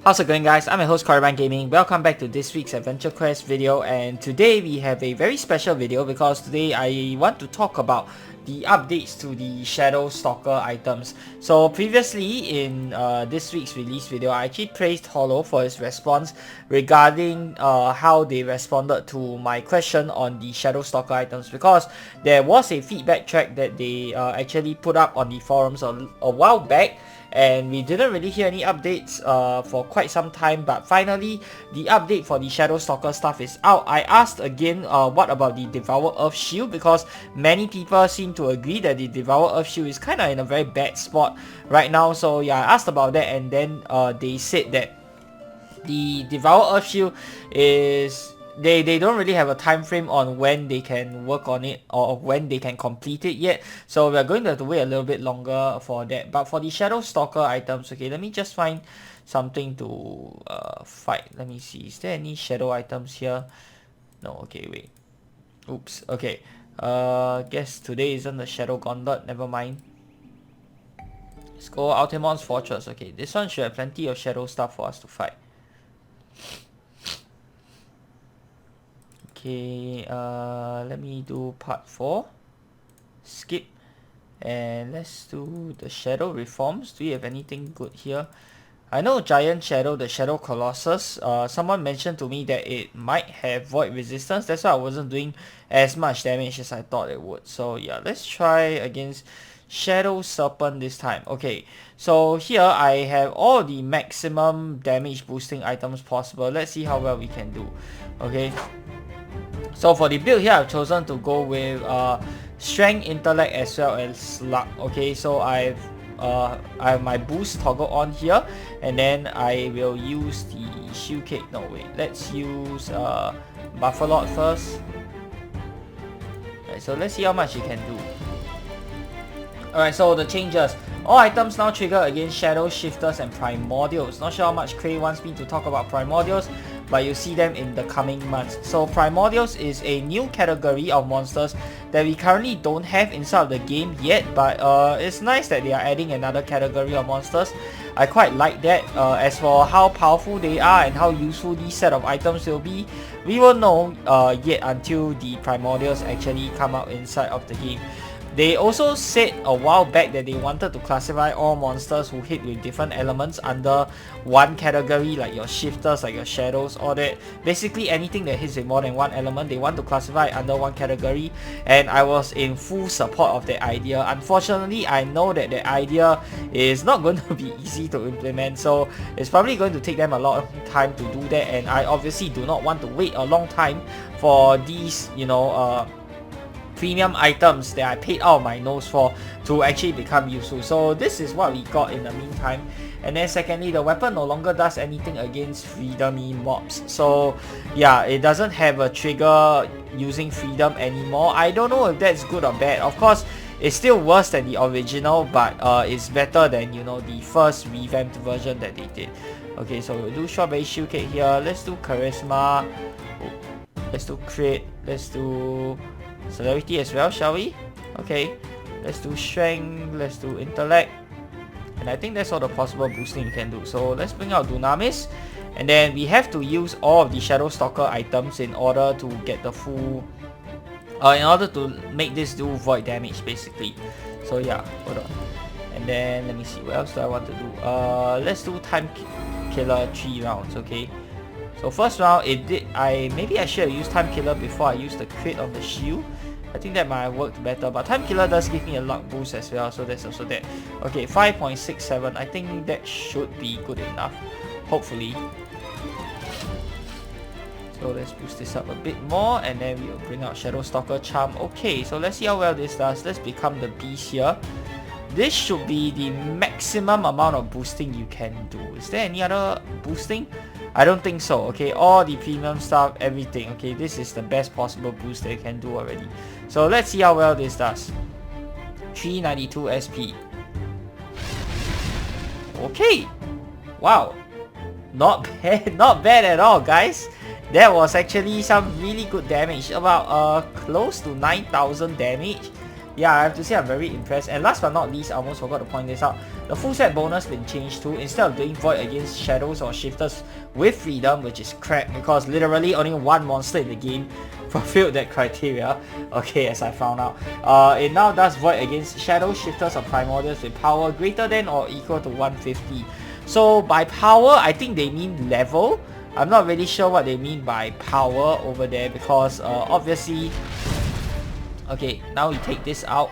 How's it going, guys? I'm your host Caravan Gaming. Welcome back to this week's Adventure Quest video, and today we have a very special video because today I want to talk about the updates to the Shadowstalker items. So previously in this week's release video, I actually praised Hollow for his response regarding how they responded to my question on the Shadowstalker items, because there was a feedback track that they actually put up on the forums a while back, and we didn't really hear any updates for quite some time, but finally the update for the Shadowstalker stuff is out. I asked again what about the Devour Earth Shield, because many people seem to agree that the Devour Earth Shield is kind of in a very bad spot right now. So yeah, I asked about that, and then they said that the Devour Earth Shield is they don't really have a time frame on when they can work on it or when they can complete it yet, so we're going to have to wait a little bit longer for that. But for the Shadowstalker items, okay, let me just find something to fight. Let me see, is there any shadow items here? No. Okay, wait, oops. Okay, guess today isn't the Shadow Gauntlet, never mind. Let's go Altamon's Fortress. Okay, this one should have plenty of shadow stuff for us to fight. Okay, let me do part 4. Skip. And let's do the Shadow Reforms. Do you have anything good here? I know Giant Shadow, the Shadow Colossus. Someone mentioned to me that it might have Void Resistance. That's why I wasn't doing as much damage as I thought it would. So yeah, let's try against Shadow Serpent this time. Okay, so here I have all the maximum damage boosting items possible. Let's see how well we can do. Okay. So for the build here, I've chosen to go with strength, intellect, as well as luck. Okay, so I have my boost toggle on here, and then I will use the shield cake. No, wait, let's use Buffalo first. Right, so let's see how much it can do. Alright, so the changes. All items now trigger against Shadow Shifters and Primordials. Not sure how much Cray wants me to talk about Primordials, but you'll see them in the coming months. So Primordials is a new category of monsters that we currently don't have inside of the game yet, but it's nice that they are adding another category of monsters. I quite like that. As for how powerful they are and how useful these set of items will be, we won't know yet until the Primordials actually come out inside of the game. They also said a while back that they wanted to classify all monsters who hit with different elements under one category, like your shifters, like your shadows, all that. Basically anything that hits with more than one element, they want to classify it under one category, and I was in full support of that idea. Unfortunately, I know that the idea is not going to be easy to implement, so it's probably going to take them a lot of time to do that, and I obviously do not want to wait a long time for these, you know, premium items that I paid out of my nose for to actually become useful. So this is what we got in the meantime. And then secondly, the weapon no longer does anything against freedom-y mobs. So yeah, it doesn't have a trigger using freedom anymore. I don't know if that's good or bad. Of course, it's still worse than the original, but it's better than, you know, the first revamped version that they did. Okay, so we'll do Strawberry Shield Cake here. Let's do Charisma. Let's do Crit. Let's do Celerity as well, shall we? Okay, let's do Strength, let's do Intellect, and I think that's all the possible boosting you can do. So let's bring out Dunamis, and then we have to use all of the Shadowstalker items in order to get the full, in order to make this do void damage basically. So yeah, hold on. And then let me see, what else do I want to do? Let's do Time Killer 3 rounds, okay? So first round, it did. Maybe I should have used Time Killer before I used the crit on the shield. I think that might have worked better, but Time Killer does give me a luck boost as well, so that's also that. Okay, 5.67. I think that should be good enough, hopefully. So let's boost this up a bit more, and then we'll bring out Shadowstalker Charm. Okay, so let's see how well this does. Let's become the beast here. This should be the maximum amount of boosting you can do. Is there any other boosting? I don't think so. Okay, all the premium stuff, everything. Okay, this is the best possible boost that you can do already. So let's see how well this does. 392 SP. Okay. Wow. Not bad. Not bad at all, guys. That was actually some really good damage. About close to 9,000 damage. Yeah, I have to say I'm very impressed. And last but not least, I almost forgot to point this out. The full set bonus been changed too. Instead of doing Void against Shadows or Shifters with Freedom, which is crap because literally only one monster in the game fulfilled that criteria. Okay, as I found out. It now does Void against Shadows, Shifters, or Primordials with power greater than or equal to 150. So by power, I think they mean level. I'm not really sure what they mean by power over there because obviously... Okay, now we take this out.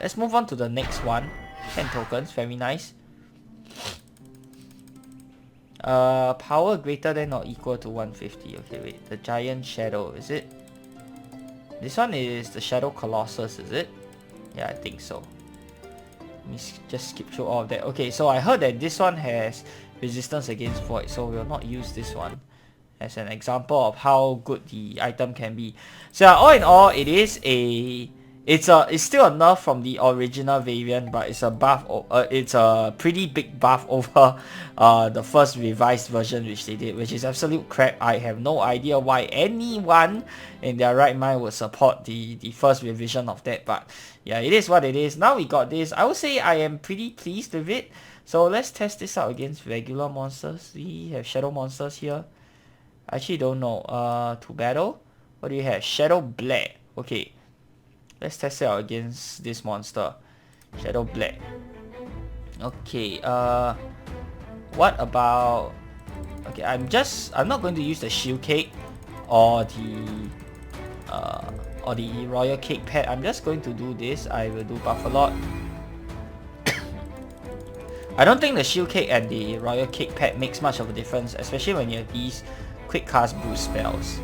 Let's move on to the next one. 10 tokens, very nice. Power greater than or equal to 150. Okay, wait. The Giant Shadow, is it? This one is the Shadow Colossus, is it? Yeah, I think so. Let me just skip through all of that. Okay, so I heard that this one has resistance against Void, so we'll not use this one as an example of how good the item can be. So all in all, it's still a nerf from the original variant, but it's a buff. It's a pretty big buff over the first revised version which they did, which is absolute crap. I have no idea why anyone in their right mind would support the first revision of that, but yeah, it is what it is. Now we got this. I would say I am pretty pleased with it. So let's test this out against regular monsters. We have shadow monsters here. I actually don't know. To battle, what do you have? Shadow Black. Okay, let's test it out against this monster, Shadow Black. Okay. What about? Okay, I'm not going to use the Shield Cake or the Royal Cake Pet. I'm just going to do this. I will do buff a lot. I don't think the Shield Cake and the Royal Cake Pet makes much of a difference, especially when you have these quick cast boost spells.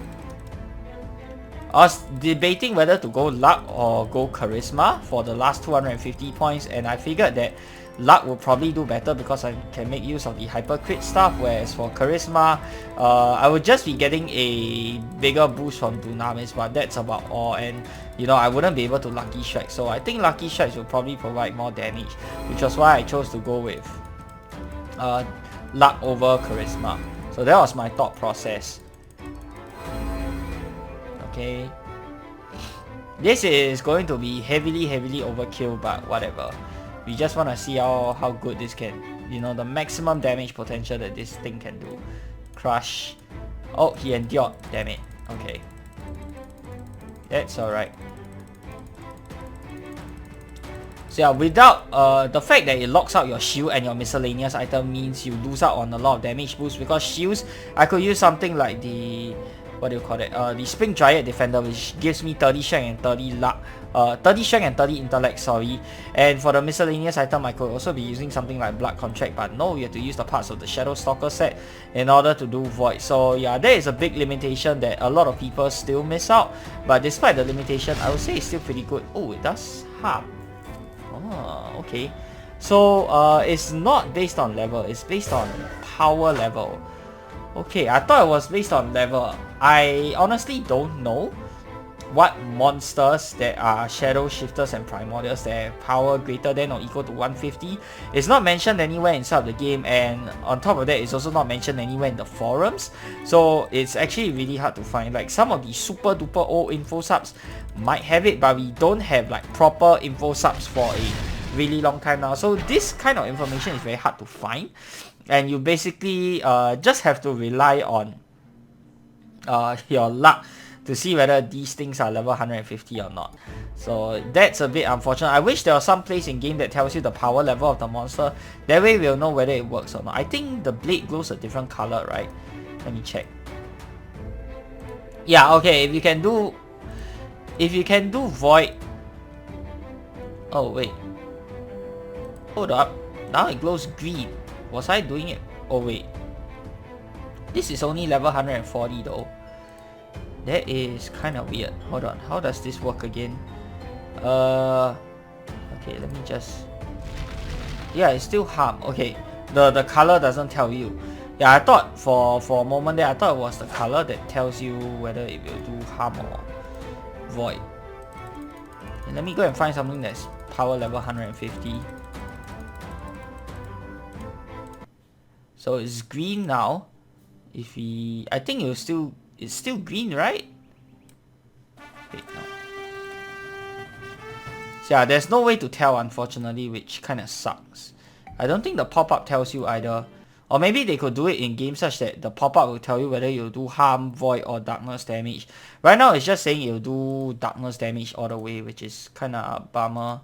I was debating whether to go luck or go charisma for the last 250 points, and I figured that luck will probably do better because I can make use of the hyper crit stuff, whereas for charisma I would just be getting a bigger boost from Dunamis, but that's about all, and you know, I wouldn't be able to Lucky Strike, so I think Lucky Strikes will probably provide more damage, which was why I chose to go with luck over charisma. So that was my thought process. Okay. This is going to be heavily overkill, but whatever. We just want to see how good this can, you know, the maximum damage potential that this thing can do. Crush. Oh, he endured. Damn it. Okay. That's alright. So yeah, without the fact that it locks out your shield and your miscellaneous item means you lose out on a lot of damage boost, because shields, I could use something like the, what do you call it? The Spring Dryad Defender, which gives me 30 strength and 30 luck. 30 strength and 30 intellect, sorry. And for the miscellaneous item, I could also be using something like Blood Contract, but no, you have to use the parts of the Shadowstalker set in order to do Void. So yeah, there is a big limitation that a lot of people still miss out. But despite the limitation, I would say it's still pretty good. Oh, it does harm. Oh, okay. So it's not based on level, it's based on power level. Okay, I thought it was based on level. I honestly don't know what monsters that are Shadow Shifters and Primordials that have power greater than or equal to 150. It's not mentioned anywhere inside the game, and on top of that, it's also not mentioned anywhere in the forums. So it's actually really hard to find. Like some of the super duper old info subs might have it, but we don't have like proper info subs for a really long time now. So this kind of information is very hard to find, and you basically just have to rely on your luck to see whether these things are level 150 or not. So that's a bit unfortunate. I wish there was some place in game that tells you the power level of the monster. That way we'll know whether it works or not. I think the blade glows a different color, right? Let me check. Yeah, okay, if you can do Void. Oh wait. Hold up. Now it glows green. Was I doing it? Oh wait. This is only level 140 though. That is kind of weird. Hold on. How does this work again? Okay, let me just... Yeah, it's still harm. Okay. The color doesn't tell you. Yeah, I thought for a moment there, I thought it was the color that tells you whether it will do harm or void. And let me go and find something that's power level 150. So it's green now. If we... I think it's still green, right? Wait, no. So yeah, there's no way to tell unfortunately, which kind of sucks. I don't think the pop-up tells you either. Or maybe they could do it in games such that the pop-up will tell you whether you'll do harm, void, or darkness damage. Right now it's just saying you'll do darkness damage all the way, which is kind of a bummer.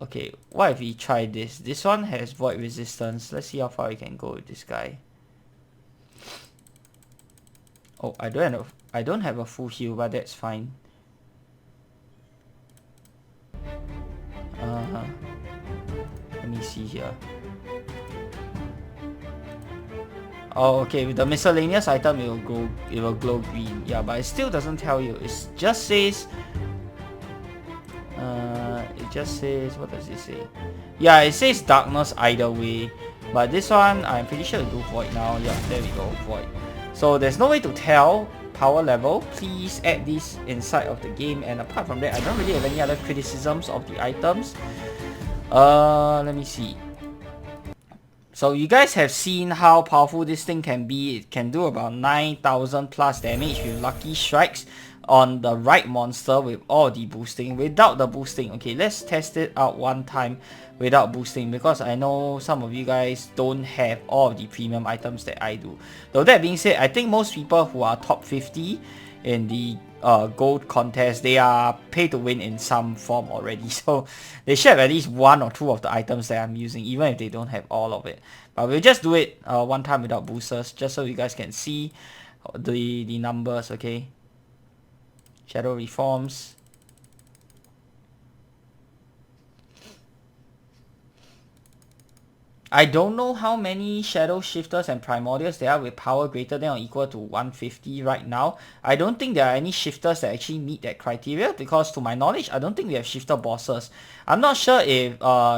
Okay, what if we try this? This one has void resistance. Let's see how far we can go with this guy. Oh, I don't have a full heal, but that's fine. Let me see here. Oh, okay, with the miscellaneous item it will glow green. Yeah, but it still doesn't tell you. It just says what does it say? Yeah, it says darkness either way. But this one I'm pretty sure it'll do void now. Yeah, there we go, void. So there's no way to tell power level. Please add this inside of the game, and apart from that I don't really have any other criticisms of the items. Let me see. So you guys have seen how powerful this thing can be. It can do about 9,000 plus damage with lucky strikes on the right monster with all the boosting. Without the boosting, okay, let's test it out one time without boosting, because I know some of you guys don't have all of the premium items that I do. Though that being said, I think most people who are top 50 in the gold contest, they are pay to win in some form already, so they should have at least one or two of the items that I'm using, even if they don't have all of it. But we'll just do it one time without boosters, just so you guys can see the numbers. Okay, Shadow Reforms. I don't know how many Shadow Shifters and Primordials there are with power greater than or equal to 150 right now. I don't think there are any Shifters that actually meet that criteria, because to my knowledge, I don't think we have Shifter bosses. I'm not sure if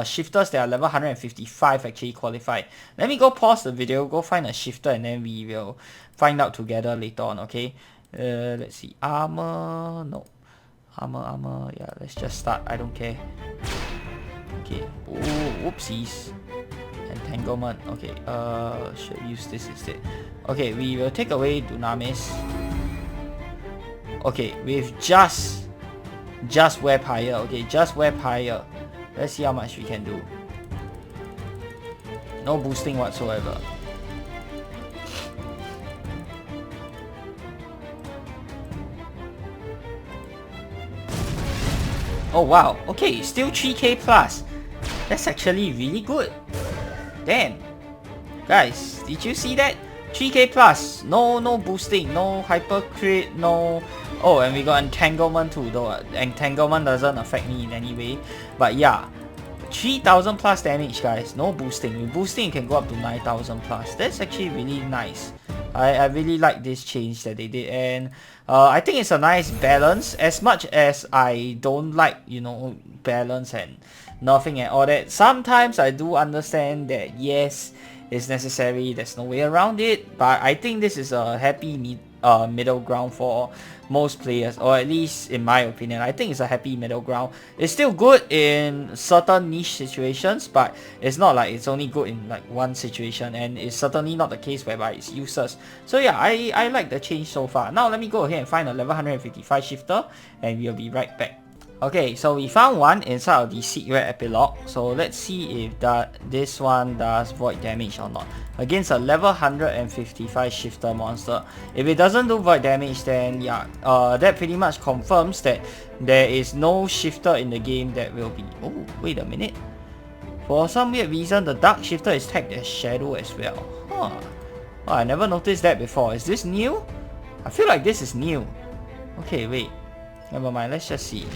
Shifters that are level 155 actually qualify. Let me go pause the video, go find a Shifter, and then we will find out together later on, okay? Let's see. Armor, no. Armor, yeah, let's just start. I don't care. Okay. Ooh, whoopsies. Entanglement. Okay, should use this instead. Okay, we will take away Dunamis. Okay, with just Web Hire. Okay, just Web Hire. Let's see how much we can do. No boosting whatsoever. Oh wow, okay, still 3k plus. That's actually really good. Damn. Guys, did you see that? 3k plus. No boosting, no hyper crit, no... Oh, and we got entanglement too, though. Entanglement doesn't affect me in any way. But yeah, 3,000 plus damage, guys. No boosting. With boosting, it can go up to 9,000 plus. That's actually really nice. I really like this change that they did, and I think it's a nice balance. As much as I don't like, you know, balance and nerfing and all that, sometimes I do understand that yes, it's necessary, there's no way around it, but I think this is a happy middle ground for most players, or at least in my opinion. I think it's a happy middle ground. It's still good in certain niche situations, but it's not like it's only good in like one situation, and it's certainly not the case whereby it's useless. So yeah, I like the change so far. Now let me go ahead and find a level 155 shifter, and we'll be right back. Okay, so we found one inside of the secret epilogue. So let's see if this one does void damage or not against a level 155 shifter monster. If it doesn't do void damage, then yeah, that pretty much confirms that there is no shifter in the game that will be... Oh, wait a minute. For some weird reason, the dark shifter is tagged as shadow as well. Huh. Oh, I never noticed that before. Is this new? I feel like this is new. Okay, wait. Never mind, let's just see.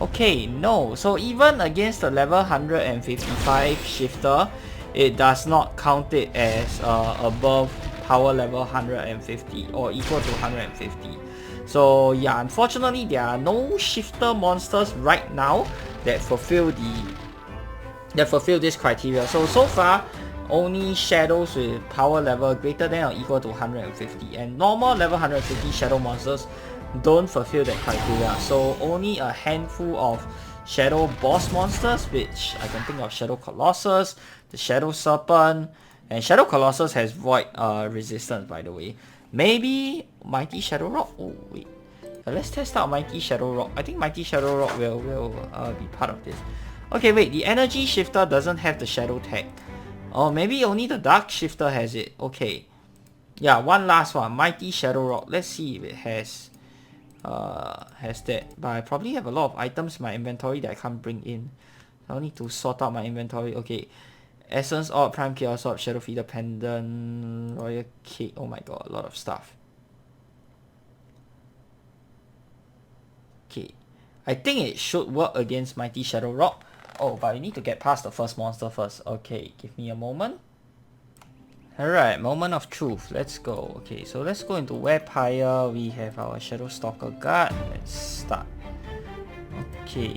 Okay, no. So even against the level 155 shifter, it does not count it as above power level 150 or equal to 150. So yeah, unfortunately there are no shifter monsters right now that fulfill this criteria. So far only shadows with power level greater than or equal to 150, and normal level 150 shadow monsters don't fulfill that criteria. So only a handful of shadow boss monsters, which I can think of: Shadow Colossus, the Shadow Serpent, and Shadow Colossus has void resistance, by the way. Maybe Mighty Shadow Rock. Oh wait, Let's test out Mighty Shadow Rock. I think Mighty Shadow Rock will be part of this. Okay, wait, the Energy Shifter doesn't have the Shadow tag. Oh, maybe only the Dark Shifter has it. Okay. Yeah, one last one. Mighty Shadow Rock. Let's see if it has that. But I probably have a lot of items in my inventory that I can't bring in. I need to sort out my inventory. Okay. Essence Orb, Prime Chaos Orb, Shadow Feeder Pendant, Royal Cake. Oh my god, a lot of stuff. Okay. I think it should work against Mighty Shadow Rock. Oh, but we need to get past the first monster first. Okay, give me a moment. Alright, moment of truth. Let's go. Okay, so let's go into Vampire. We have our Shadowstalker guard. Let's start. Okay,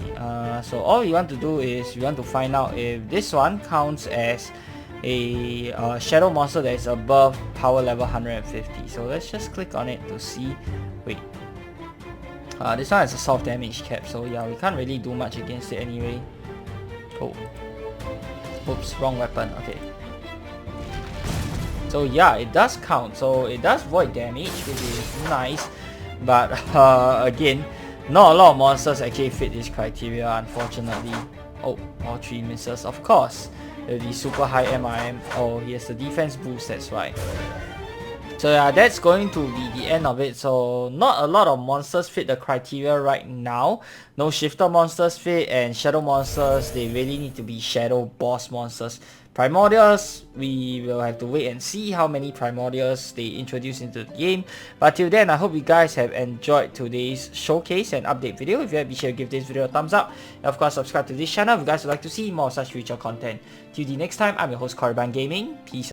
so all we want to do is we want to find out if this one counts as a shadow monster that is above power level 150. So let's just click on it to see. Wait. This one has a soft damage cap, so yeah, we can't really do much against it anyway. Oh. Oops, wrong weapon. Okay. So yeah, it does count. So it does void damage, which is nice. But again, not a lot of monsters actually fit this criteria, unfortunately. Oh, all 3 misses. Of course, the super high MRM. Oh, he has the defense boost, that's right. So yeah, that's going to be the end of it. So not a lot of monsters fit the criteria right now. No shifter monsters fit, and shadow monsters, they really need to be shadow boss monsters. Primordials, we will have to wait and see how many Primordials they introduce into the game. But till then, I hope you guys have enjoyed today's showcase and update video. If you have, be sure to give this video a thumbs up. And of course, subscribe to this channel if you guys would like to see more such future content. Till the next time, I'm your host, Korriban Gaming. Peace.